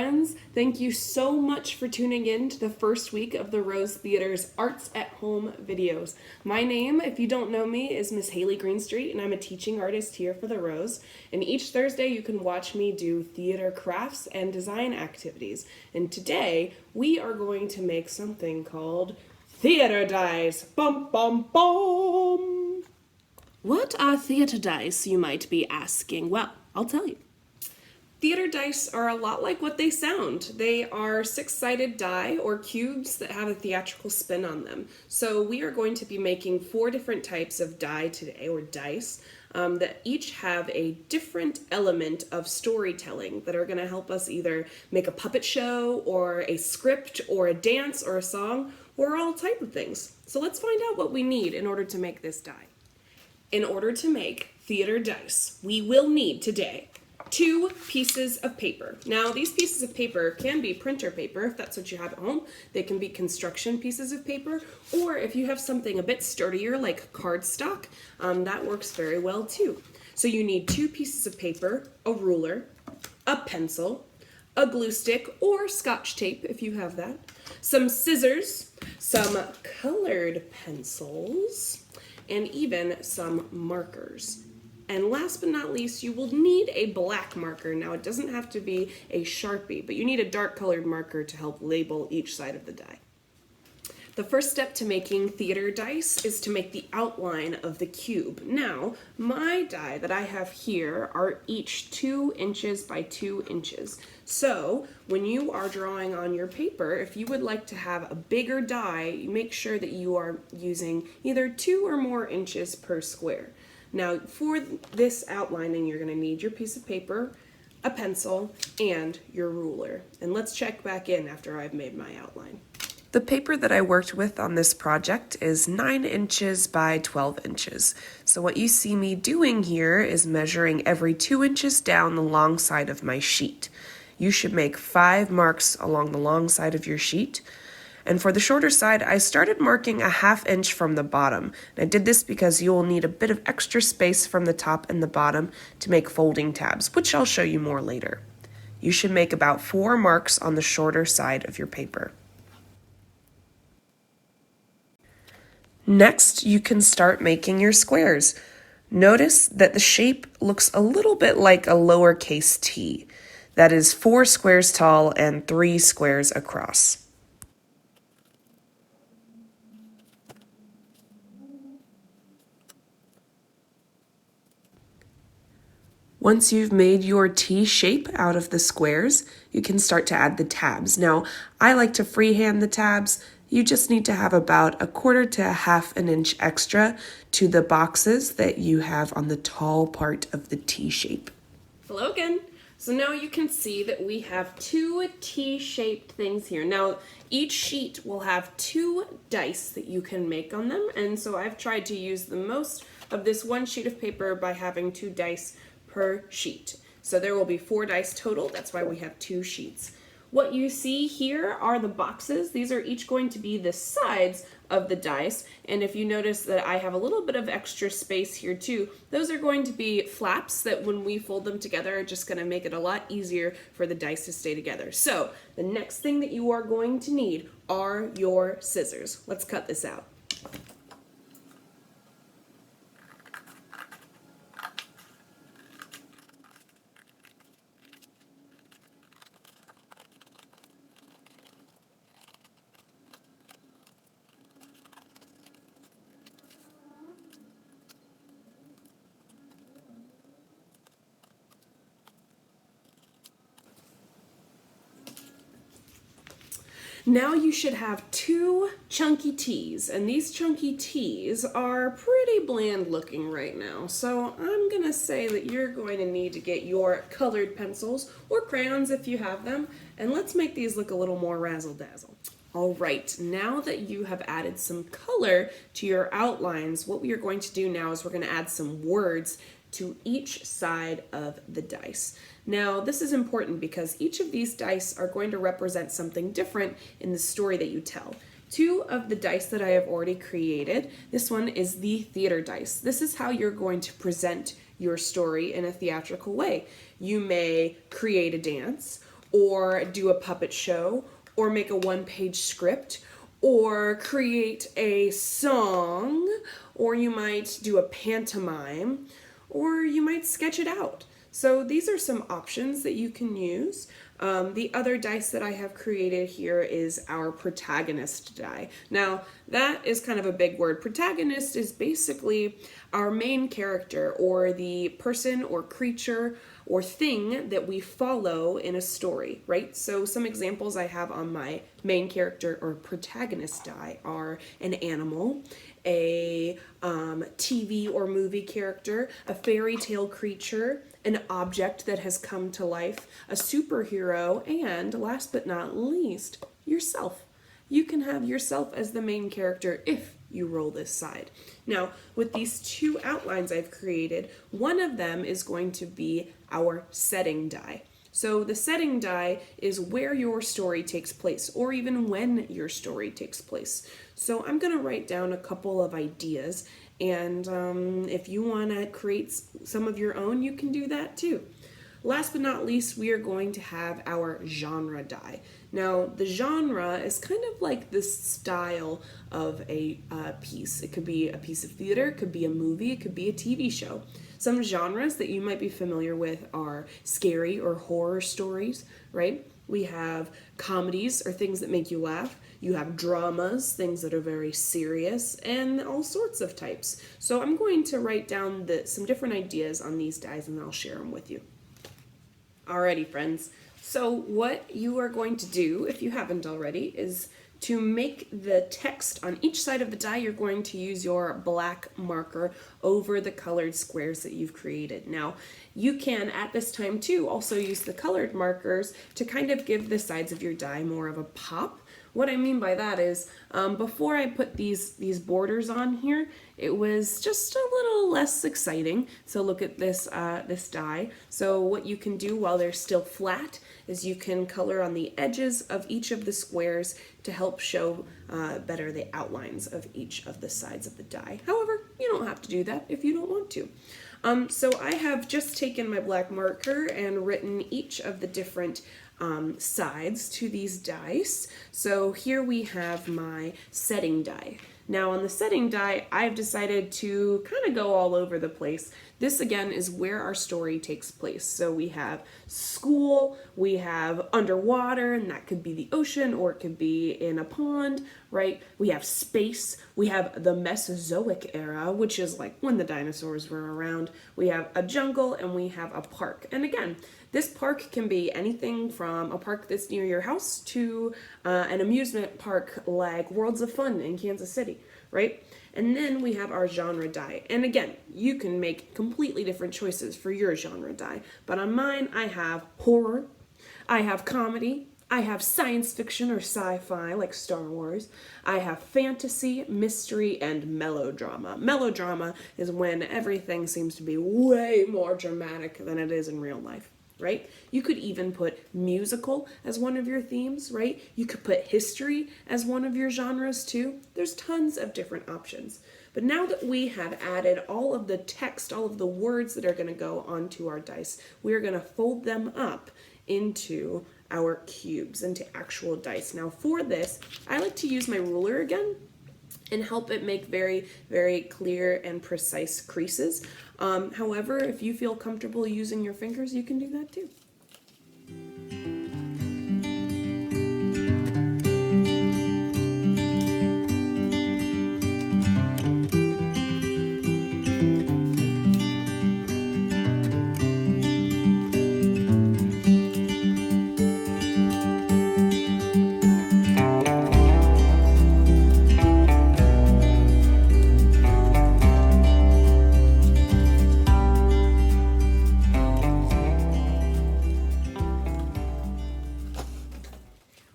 friends. Thank you so much for tuning in to the first week of the Rose Theater's Arts at Home videos. My name, if you don't know me, is Miss Hayley Greenstreet, and I'm a teaching artist here for the Rose. And each Thursday you can watch me do theater crafts and design activities. And today we are going to make something called theater dice. Bum, bum, bum. What are theater dice, you might be asking? Well, I'll tell you. Theater dice are a lot like what they sound. They are six-sided die or cubes that have a theatrical spin on them. So we are going to be making 4 different types of die today, or dice, that each have a different element of storytelling that are going to help us either make a puppet show or a script or a dance or a song or all type of things. So let's find out what we need in order to make this die. In order to make theater dice, we will need today 2 pieces of paper. Now, these pieces of paper can be printer paper, if that's what you have at home. They can be construction pieces of paper, or if you have something a bit sturdier like cardstock, that works very well too. So you need 2 pieces of paper, a ruler, a pencil, a glue stick or scotch tape if you have that, some scissors, some colored pencils, and even some markers. And last but not least, you will need a black marker. Now, it doesn't have to be a Sharpie, but you need a dark colored marker to help label each side of the die. The first step to making theater dice is to make the outline of the cube. Now, my die that I have here are each 2 inches by 2 inches. So, when you are drawing on your paper, if you would like to have a bigger die, make sure that you are using either 2 or more inches per square. Now, for this outlining, you're going to need your piece of paper, a pencil, and your ruler. And let's check back in after I've made my outline. The paper that I worked with on this project is 9 inches by 12 inches. So what you see me doing here is measuring every 2 inches down the long side of my sheet. You should make 5 marks along the long side of your sheet. And for the shorter side, I started marking a 1/2 inch from the bottom. And I did this because you will need a bit of extra space from the top and the bottom to make folding tabs, which I'll show you more later. You should make about 4 marks on the shorter side of your paper. Next, you can start making your squares. Notice that the shape looks a little bit like a lowercase t. That is 4 squares tall and 3 squares across. Once you've made your T shape out of the squares, you can start to add the tabs. Now, I like to freehand the tabs. You just need to have about 1/4 to 1/2 an inch extra to the boxes that you have on the tall part of the T shape. Hello again. So now you can see that we have 2 T-shaped things here. Now, each sheet will have 2 dice that you can make on them, and so I've tried to use the most of this one sheet of paper by having 2 dice per sheet. So there will be 4 dice total. That's why we have 2 sheets. What you see here are the boxes. These are each going to be the sides of the dice. And if you notice that I have a little bit of extra space here too, those are going to be flaps that when we fold them together are just going to make it a lot easier for the dice to stay together. So the next thing that you are going to need are your scissors. Let's cut this out. Now you should have 2 chunky T's, and these chunky T's are pretty bland looking right now. So I'm gonna say that you're going to need to get your colored pencils or crayons if you have them, and let's make these look a little more razzle-dazzle. All right, now that you have added some color to your outlines, what we are going to do now is we're going to add some words to each side of the dice. Now, this is important because each of these dice are going to represent something different in the story that you tell. 2 of the dice that I have already created, this one is the theater dice. This is how you're going to present your story in a theatrical way. You may create a dance, or do a puppet show, or make a one-page script, or create a song, or you might do a pantomime, or you might sketch it out. So these are some options that you can use. The other dice that I have created here is our protagonist die. Now, that is kind of a big word. Protagonist is basically our main character, or the person or creature or thing that we follow in a story, right? So some examples I have on my main character or protagonist die are an animal, a TV or movie character, a fairy tale creature, an object that has come to life, a superhero, and last but not least, yourself. You can have yourself as the main character if you roll this side. Now, with these two outlines I've created, one of them is going to be our setting die. So the setting die is where your story takes place, or even when your story takes place. So I'm going to write down a couple of ideas, and if you want to create some of your own, you can do that too. Last but not least, we are going to have our genre die. Now, the genre is kind of like the style of a piece. It could be a piece of theater, it could be a movie, it could be a TV show. Some genres that you might be familiar with are scary or horror stories, right? We have comedies, or things that make you laugh. You have dramas, things that are very serious, and all sorts of types. So I'm going to write down some different ideas on these dies, and I'll share them with you. Alrighty, friends. So what you are going to do, if you haven't already, is to make the text on each side of the die, you're going to use your black marker over the colored squares that you've created. Now, you can, at this time too, also use the colored markers to kind of give the sides of your die more of a pop. What I mean by that is, before I put these borders on here, it was just a little less exciting. So look at this die. So what you can do while they're still flat is you can color on the edges of each of the squares to help show better the outlines of each of the sides of the die. However, you don't have to do that if you don't want to. So I have just taken my black marker and written each of the different sides to these dice. So here we have my setting die. Now on the setting die, I've decided to kind of go all over the place. This again is where our story takes place. So we have school, we have underwater, and that could be the ocean, or it could be in a pond, right? We have space, we have the Mesozoic era, which is like when the dinosaurs were around. We have a jungle, and we have a park. And again, this park can be anything from a park that's near your house to an amusement park like Worlds of Fun in Kansas City, right? And then we have our genre die. And again, you can make completely different choices for your genre die. But on mine, I have horror, I have comedy, I have science fiction or sci-fi like Star Wars, I have fantasy, mystery, and melodrama. Melodrama is when everything seems to be way more dramatic than it is in real life. Right? You could even put musical as one of your themes, right? You could put history as one of your genres too. There's tons of different options. But now that we have added all of the text, all of the words that are going to go onto our dice, we are going to fold them up into our cubes, into actual dice. Now for this, I like to use my ruler again and help it make very, very clear and precise creases. However, if you feel comfortable using your fingers, you can do that too.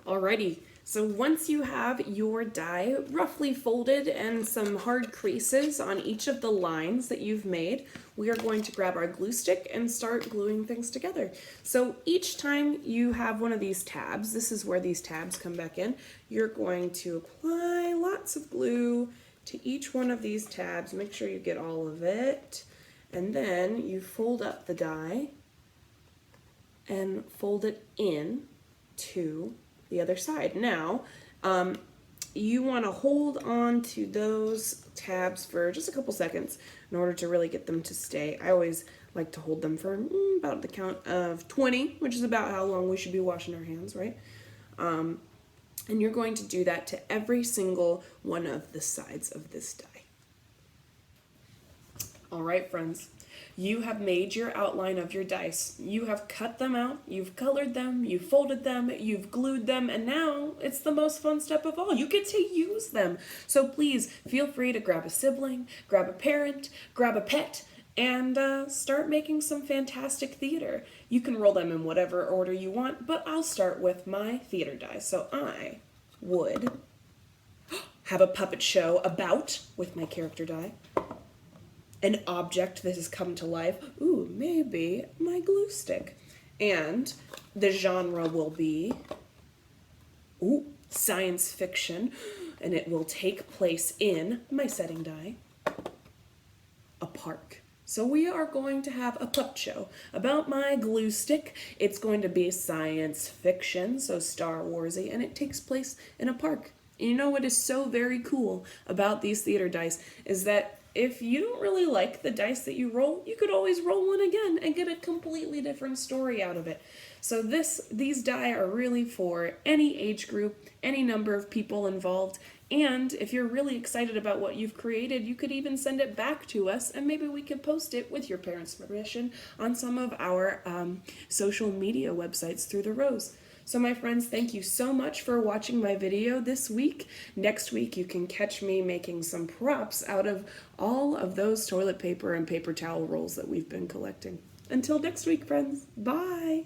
Alrighty, so once you have your die roughly folded and some hard creases on each of the lines that you've made, we are going to grab our glue stick and start gluing things together. So each time you have one of these tabs, this is where these tabs come back in, you're going to apply lots of glue to each one of these tabs. Make sure you get all of it, and then you fold up the die and fold it in to the other side. Now, you want to hold on to those tabs for just a couple seconds in order to really get them to stay. I always like to hold them for about the count of 20, which is about how long we should be washing our hands, right? And you're going to do that to every single one of the sides of this die. All right, friends, you have made your outline of your dice. You have cut them out, you've colored them, you've folded them, you've glued them, and now it's the most fun step of all. You get to use them. So please feel free to grab a sibling, grab a parent, grab a pet, and start making some fantastic theater. You can roll them in whatever order you want, but I'll start with my theater die. So I would have a puppet show about with my character die. An object that has come to life. Ooh, maybe my glue stick. And the genre will be science fiction, and it will take place in my setting die, a park. So we are going to have a puppet show about my glue stick. It's going to be science fiction, so Star Warsy, and it takes place in a park. And you know what is so very cool about these theater dice is that if you don't really like the dice that you roll, you could always roll one again and get a completely different story out of it. So these die are really for any age group, any number of people involved, and if you're really excited about what you've created, you could even send it back to us, and maybe we could post it with your parents' permission on some of our social media websites through the Rose. So my friends, thank you so much for watching my video this week. Next week, you can catch me making some props out of all of those toilet paper and paper towel rolls that we've been collecting. Until next week, friends, bye!